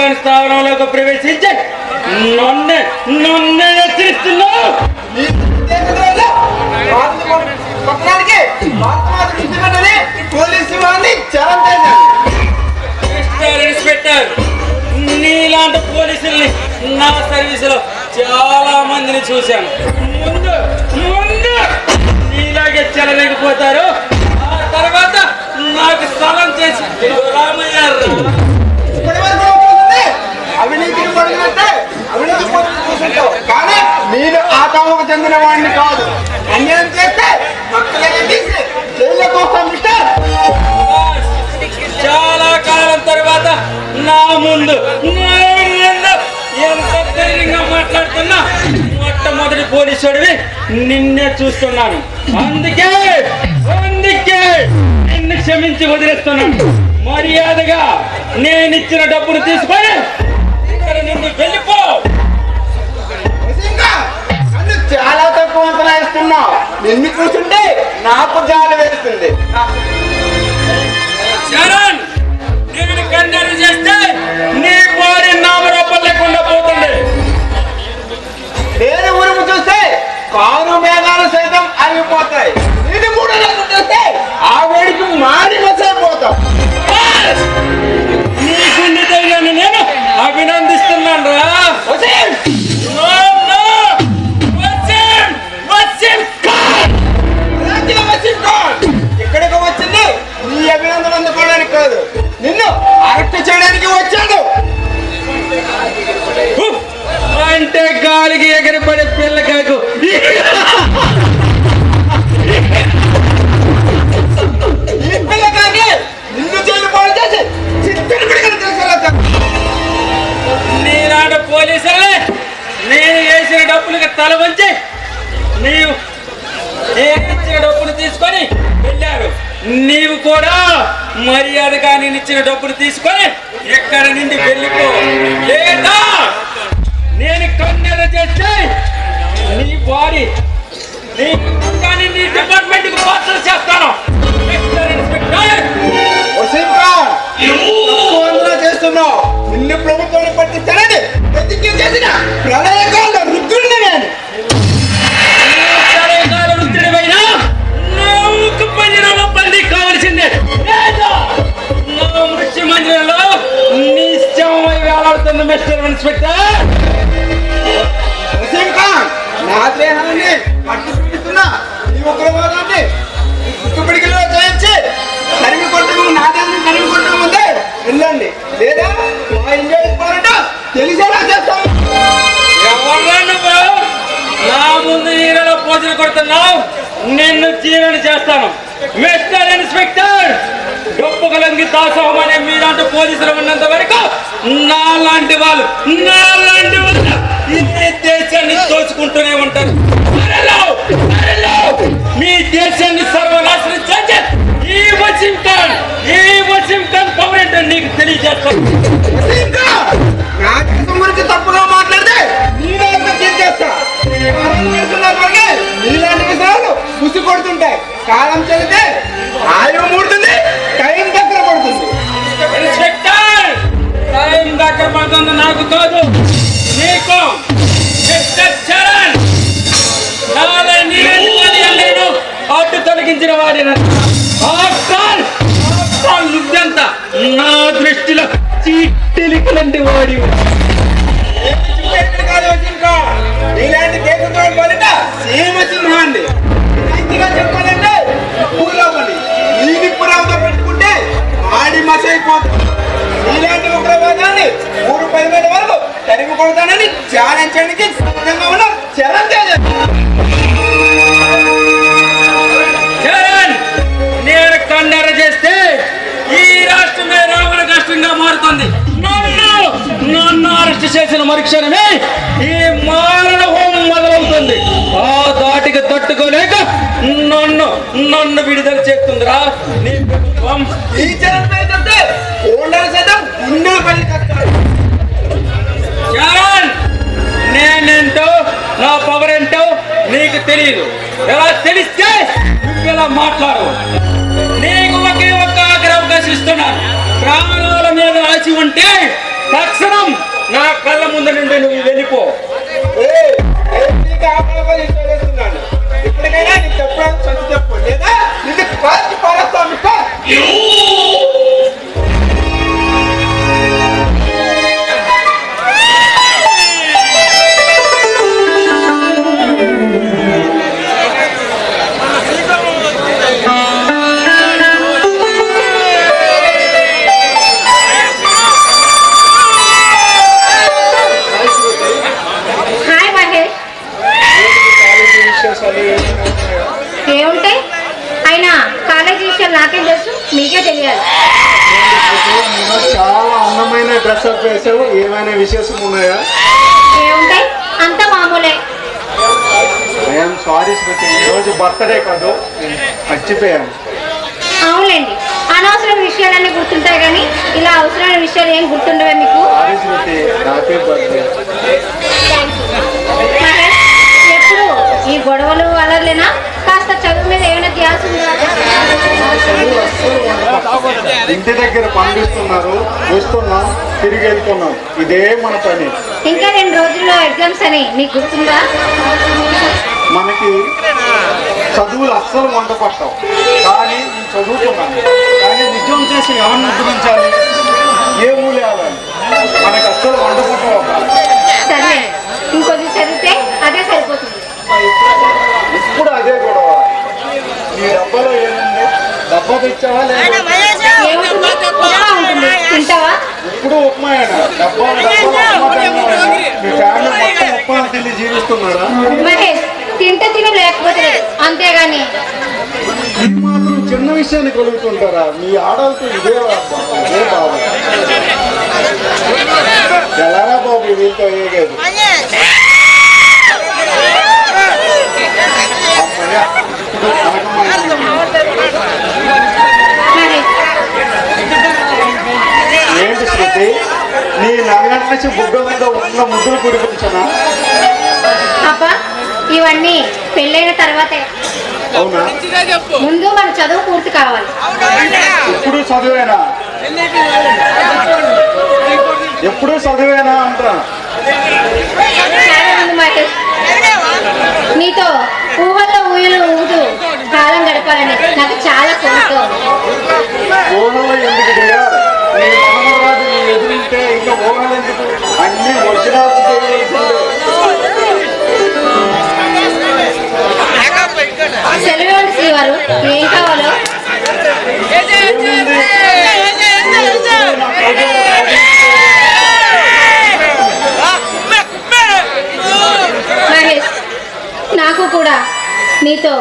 ప్రభుత్వం స్థావరంలోకి ప్రవేశించి నన్ను హెచ్చరిస్తున్నావు. ఇన్స్పెక్టర్, నీలాంటి పోలీసుల్ని నా సర్వీసులో చాలా మందిని చూశాను. ముందు నీలాగే చెలలేకపోతారు, ఆ తర్వాత నాకు స్థలం చేసి రామయ్య అవినీతికి పడినట్టే అవినీతి చూసుంటావు. కానీ నేను ఆ తామకు చెందిన వాడిని కాదు. అన్యాయం చేస్తే చాలా కాలం తర్వాత నా ముందు ఎంత ధైర్యంగా మాట్లాడుతున్నా మొట్టమొదటి పోలీసుడివి నిన్నే చూస్తున్నాను. అందుకే నిన్ను క్షమించి వదిలేస్తున్నాను. మర్యాదగా నేనిచ్చిన డబ్బును తీసుకొని ఇక్కడ నుండి వెళ్ళిపో. చాలా తక్కువ అంతనా ఇస్తున్నావు. నిన్ను చూస్తుంటే నాకు జాలి వేస్తుంది. చరణ్, నేను కన్నెరు చేస్తే నీ బాడీ నామరూపం లేకుండా పోతుంది. నేను ఊరుము చూస్తే కారు మేఘాలు సైతం ఆగిపోతాయి. నేను మూడు నెలలు చూస్తే ఆ వేడికి మారి మసైపోతాం. నీకు నిజంగానే నేను అభినందిస్తున్నాను రా. ఇక్కడికి వచ్చింది నీ అభినందన అందుకోవడానికి కాదు, నిన్ను అరెస్ట్ చేయడానికి వచ్చాడు. అంటే గాలికి ఎగరిపడే పిల్లకాకు ఈ పిల్లకాకి నిన్ను జైలు పాలు చేసి చిత్తని పిడికలు తీసుకెళ్ళొచ్చా. నీలాంటి పోలీసులే నేను వేసిన డబ్బులకి తల వంచి నీవు నేను ఇచ్చిన డబ్బులు తీసుకొని వెళ్ళారు. నీవు కూడా మర్యాదగా నేను ఇచ్చిన డబ్బులు తీసుకొని ఎక్కడి నుండి వెళ్ళిపో, లేదా నేను కన్నెర చేస్తే నీ బాడీ నీ డిపార్ట్మెంట్ కి పాత్రలు చేస్తాను. చేస్తున్నావు నిన్ను ప్రభుత్వాన్ని పట్టిస్తానని ప్రతిజ్ఞ చేసిన ప్రళయకాల రుద్రుడిని నేను. కావలసిందే మృత్యు మందిరంలో నిశ్చయమై వేలాడుతున్న మిస్టర్ ఇన్స్పెక్టర్. నా దేహాన్ని పట్టు చూపిస్తున్నా ఈ ఉగ్రవాదాన్ని ఉక్కుపిడికిలో చేయించి తరిమి కొట్టడం, నా దేహాన్ని తరిమి కొట్టడం ముందే వెళ్ళండి, లేదా మా ఇండియా ఇవ్వాలంటే తెలిసేలా చేస్తాం. ఎవరు నువ్వు నా ముందు ఈరలో పోజులు కొడుతున్నావు? నిన్ను చీరని చేస్తాను మిస్టర్ ఇన్స్పెక్టర్. డబ్బుకు లొంగి దాసోహమనే మీలాంటి పోలీసులు ఉన్నంత వరకు నాలాంటి వాళ్ళు ఈ దేశాన్ని దోచుకుంటూనే ఉంటారు. మీ దేశాన్ని సర్వనాశనం చేసే ఈ వసీం ఖాన్ పవర్ ఏంటో నీకు తెలియజేస్తాను. నా దేశం గురించి తప్పుగా మాట్లాడితే నీలాంటి చేస్తా. నీలాంటి విషయాలు ముసి కొడుతుంటాయి. కాలం చెల్లితే ఆయువు మూడుతుంది, టైం దగ్గర పడుతుంది. ఇన్స్పెక్టర్, టైం దగ్గర పడుతుంది నాకు కాదు నీకు. మిస్టర్ చరణ్, నేను అడ్డు తొలగించిన వాడిన నువ్వెంత నా దృష్టిలో చీటిలికలంటి వాడి. ఇలాంటి దేశంతో మొదట సీమసింహాన్ని చెప్పాలంటే పూర్వమని ఈ నిప్పురావుతో పెట్టుకుంటే ఆడి మసైపోతుంది. ఇలాంటి ఉగ్రవాదాన్ని 3-10 వరకు తరిమి కొడతానని ఛాలెంచడానికి సిద్ధంగా ఉన్న చరణ్ నేను కన్నెర చేస్తే ఈ రాష్ట్రమే రావణ కష్టంగా మారుతుంది. నన్ను అరెస్ట్ చేసిన మరుక్షణమే ఈ మారణ హోమం మొదలవుతుంది. ఆ దాటికి తట్టుకోలేక నన్ను విడుదల చేస్తుందిరా నీ ప్రభుత్వం. ఈ చరణ్ నేనేంటో నా పవర్ ఏంటో నీకు తెలియదు. ఎలా తెలిస్తే నువ్వెలా మాట్లాడు. నీకు ఒకే ఒక్క ఆఖరి అవకాశం ఇస్తున్నాను. ప్రాణాల మీద ఆశ ఉంటే తక్షణం నా కళ్ళ ముందు నుండి నువ్వు వెళ్ళిపో. ఇప్పటికైనా నీకు చెప్పడానికి సొంత చెప్పు లేదా నిన్ను కాల్చి పారేస్తాను. ఏముంటాయి అయినా కాలేజీ విషయాలు నాకేం తెలుసు, మీకే తెలియాలి. చాలా అందమైన డ్రెస్ అప్ వేసావు, ఏమైనా విశేషం ఉన్నాయా? ఏముంటాయి అంత మామూలే. ఐఎమ్ సారీ స్మృతి, ఈరోజు బర్త్డే కాదు, మర్చిపోయాను. అవునులేండి, అనవసరం విషయాలన్నీ గుర్తుంటాయి కానీ ఇలా అవసరమైన విషయాలు ఏం గుర్తుండవే మీకు? సారీ స్మృతి, హ్యాపీ బర్త్డే. మహేష్, ఎప్పుడు ఈ గొడవలు అలర్లేనా? కాస్త చదువు మీద ఏమైనా ధ్యాస ఉందా? ఇంటి దగ్గర పండిస్తున్నారు, వస్తున్నాం, తిరిగి వెళ్తున్నాం, ఇదే మన పని. ఇంకా 2 రోజుల్లో ఎగ్జామ్స్ అని మీకు గుర్తుందా? మనకి చదువులు అస్సలు వంట పట్టవు, కానీ నేను చదువుతున్నాను. కానీ నిజం చేసి ఎవరిని ఉద్ధరించాలి, ఏ ఊళ్ళు వెళ్ళాలి, మనకి అస్సలు వంట పట్టవు. సరే, ఇంకొద్ది చదివితే అదే సరిపోతుంది. ఇప్పుడు అదే గొడవ. నీ డబ్బాలో ఏముంది? డబ్బా తెచ్చావా లేదా? ఏముంటుంది? ఉప్మా ఉంటుంది, తింటావా? ఇప్పుడు ఉప్మాయేనా? డబ్బా ఉప్మా తిన్నావా? మీ ఫ్యామిలీ మొత్తం ఉప్మా తిని జీవిస్తున్నారా? మహేష్, తింటే తిని లేకపోతే లేదు, అంతేగాని ఈ మాత్రం చిన్న విషయాన్ని కలుగుతుంటారా? మీ ఆడలతో ఇదే బాబు. ఎలారా బాబు వీళ్ళతో ఏగేది? ఏంటి శృతి, నీ నల్లసి బుగ్గ మీద ఉన్న ముద్దులు కురిపించనా? అబ్బా, ఇవన్నీ పెళ్ళైన తర్వాతే. అవునా? ముందు మన చదువు పూర్తి కావాలి. ఎప్పుడు చదివేనా? ఎప్పుడు చదివేనా అంటా. మహేష్, నీతో ఊహల్లో ఊయలు ఊదు కాలం గడపాలని నాకు చాలా కోరిక. ఊహలో ఎందుకు దిగా? నీ మనమరాజు నీ ఎదురుంటే ఇంకా ఊహలు ఎందుకు? అన్ని ఒరిజినల్స్ సెలవు శ్రీవారు, ఏం కావాలో? మహేష్, నాకు కూడా నీతో